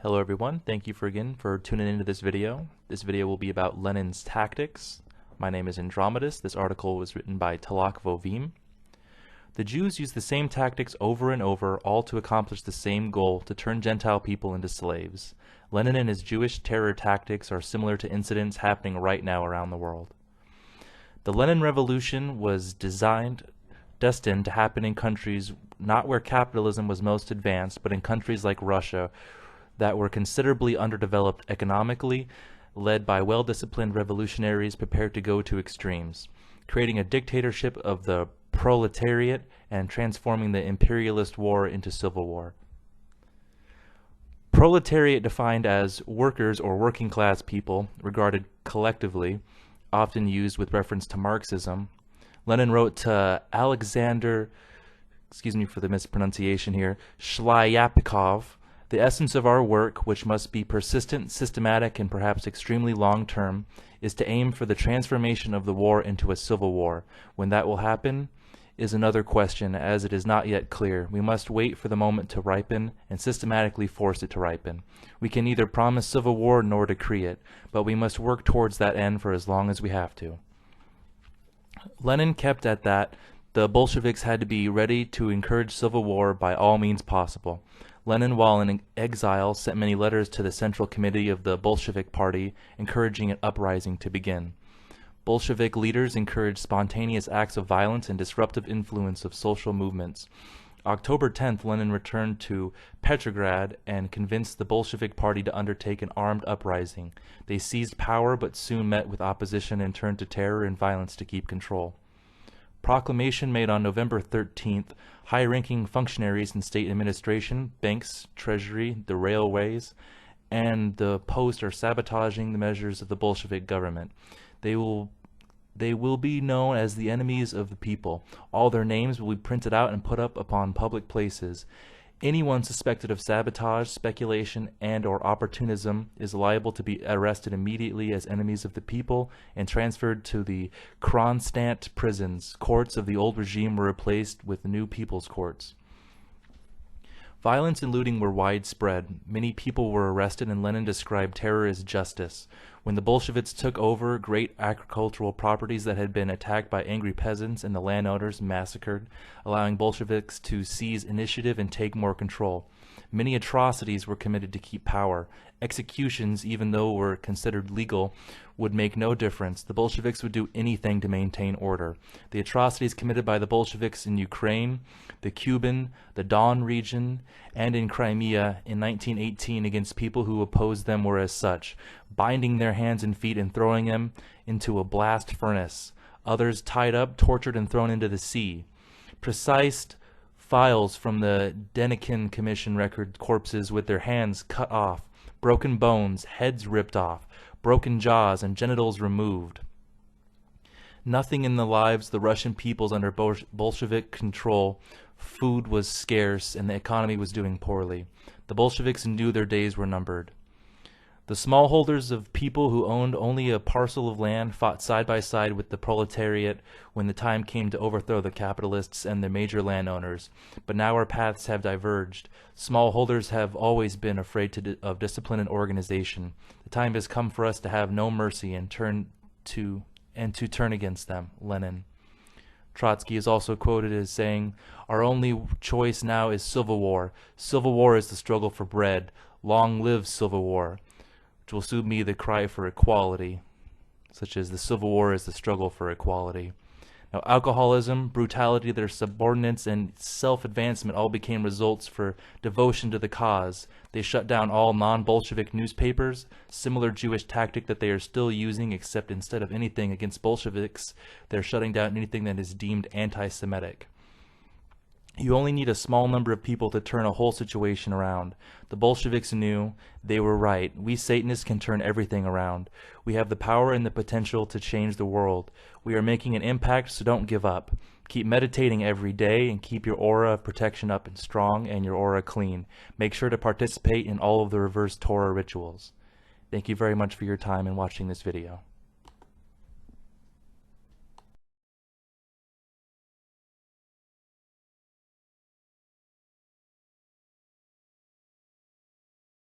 Hello everyone, thank you again for tuning into this video. This video will be about Lenin's tactics. My name is Andromedus. This article was written by Talak Vovim. The Jews used the same tactics over and over, all to accomplish the same goal, to turn Gentile people into slaves. Lenin and his Jewish terror tactics are similar to incidents happening right now around the world. The Lenin Revolution was destined to happen in countries not where capitalism was most advanced, but in countries like Russia, that were considerably underdeveloped economically, led by well-disciplined revolutionaries prepared to go to extremes, creating a dictatorship of the proletariat and transforming the imperialist war into civil war. Proletariat, defined as workers or working class people, regarded collectively, often used with reference to Marxism. Lenin wrote to Alexander, excuse me for the mispronunciation here, Shlyapikov, "The essence of our work, which must be persistent, systematic, and perhaps extremely long-term, is to aim for the transformation of the war into a civil war. When that will happen is another question, as it is not yet clear. We must wait for the moment to ripen and systematically force it to ripen. We can neither promise civil war nor decree it, but we must work towards that end for as long as we have to." Lenin kept at that the Bolsheviks had to be ready to encourage civil war by all means possible. Lenin, while in exile, sent many letters to the Central Committee of the Bolshevik Party, encouraging an uprising to begin. Bolshevik leaders encouraged spontaneous acts of violence and disruptive influence of social movements. October 10th, Lenin returned to Petrograd and convinced the Bolshevik Party to undertake an armed uprising. They seized power but soon met with opposition and turned to terror and violence to keep control. Proclamation made on November 13th, high-ranking functionaries in state administration, banks, treasury, the railways, and the post are sabotaging the measures of the Bolshevik government. They will be known as the enemies of the people. All their names will be printed out and put up upon public places. Anyone suspected of sabotage, speculation, and/or opportunism is liable to be arrested immediately as enemies of the people and transferred to the Kronstadt prisons. Courts of the old regime were replaced with new people's courts. Violence and looting were widespread. Many people were arrested, and Lenin described terror as justice. When the Bolsheviks took over, great agricultural properties that had been attacked by angry peasants and the landowners massacred, allowing Bolsheviks to seize initiative and take more control. Many atrocities were committed to keep power. Executions, even though were considered legal, would make no difference. The Bolsheviks would do anything to maintain order. The atrocities committed by the Bolsheviks in Ukraine, the Cuban, the Don region, and in Crimea in 1918 against people who opposed them were as such: binding their hands and feet and throwing them into a blast furnace, others tied up, tortured, and thrown into the sea. Precise files from the Denikin Commission record corpses with their hands cut off, broken bones, heads ripped off, broken jaws, and genitals removed. Nothing in the lives of the Russian peoples under Bolshevik control. Food was scarce and the economy was doing poorly. The Bolsheviks knew their days were numbered. The smallholders of people who owned only a parcel of land fought side by side with the proletariat when the time came to overthrow the capitalists and the major landowners. But now our paths have diverged. Smallholders have always been afraid of discipline and organization. The time has come for us to have no mercy and to turn against them. Lenin. Trotsky is also quoted as saying, "Our only choice now is civil war. Civil war is the struggle for bread. Long live civil war," which will soon be the cry for equality, such as the Civil War is the struggle for equality. Now, alcoholism, brutality, their subordinates, and self-advancement all became results for devotion to the cause. They shut down all non-Bolshevik newspapers, similar Jewish tactic that they are still using, except instead of anything against Bolsheviks, they're shutting down anything that is deemed anti-Semitic. You only need a small number of people to turn a whole situation around. The Bolsheviks knew. They were right. We Satanists can turn everything around. We have the power and the potential to change the world. We are making an impact, so don't give up. Keep meditating every day and keep your aura of protection up and strong and your aura clean. Make sure to participate in all of the reverse Torah rituals. Thank you very much for your time and watching this video.